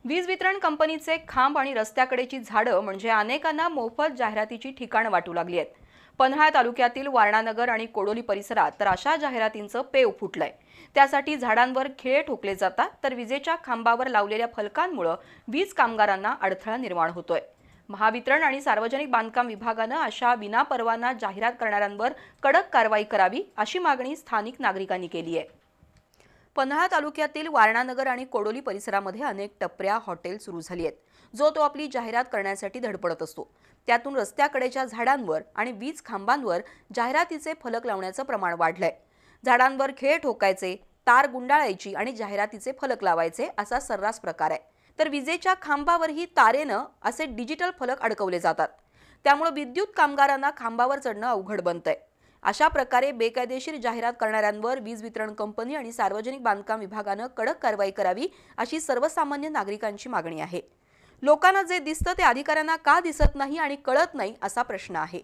वीज वितरण कंपनीचे खांब आणि रस्त्याकडेची झाडं म्हणजे अनेकांना मोफत जाहिरातीची ठिकाणं वाटू लागली आहेत। पन्हाळा तालुक्यातील वारणानगर आणि कोडोली परिसरात तर अशा जाहिरातींचं पेव फुटलंय। त्यासाठी झाडांवर खिळे ठोकले जातात, तर विजेच्या खांबावर लावलेल्या फलकांमुळे वीज कामगारांना अडथळा निर्माण होतोय। महावितरण आणि सार्वजनिक बांधकाम विभागानं अशा विनापरवाना जाहिरात करणाऱ्यांवर कडक कारवाई करावी अशी मागणी स्थानिक नागरिकांनी केली आहे। पन्हाळा तालुक्यातील वारणानगर आणि कोडोली परिसरामध्ये अनेक टपऱ्या, हॉटेल सुरू झाली आहेत, जो तो आपली जाहिरात करण्यासाठी धडपडत असतो। त्यातून रस्त्याकडेच्या झाडांवर आणि वीज खांबांवर जाहिरातीचे फलक लावण्याचं प्रमाण वाढलंय। झाडांवर खिळे ठोकायचे, तार गुंडाळायची आणि जाहिरातीचे फलक लावायचे असा सर्रास प्रकार आहे। तर विजेच्या खांबावरही तारेनं असे डिजिटल फलक अडकवले जातात, त्यामुळे विद्युत कामगारांना खांबावर चढणं अवघड बनतंय। अशा प्रकारे बेकायदेशीर जाहिरात करणाऱ्यांवर वीज वितरण कंपनी आणि सार्वजनिक बांधकाम विभागानं कडक कारवाई करावी अशी सर्वसामान्य नागरिकांची मागणी आहे। लोकांना जे दिसतं ते अधिकाऱ्यांना का दिसत नाही आणि कळत नाही असा प्रश्न आहे।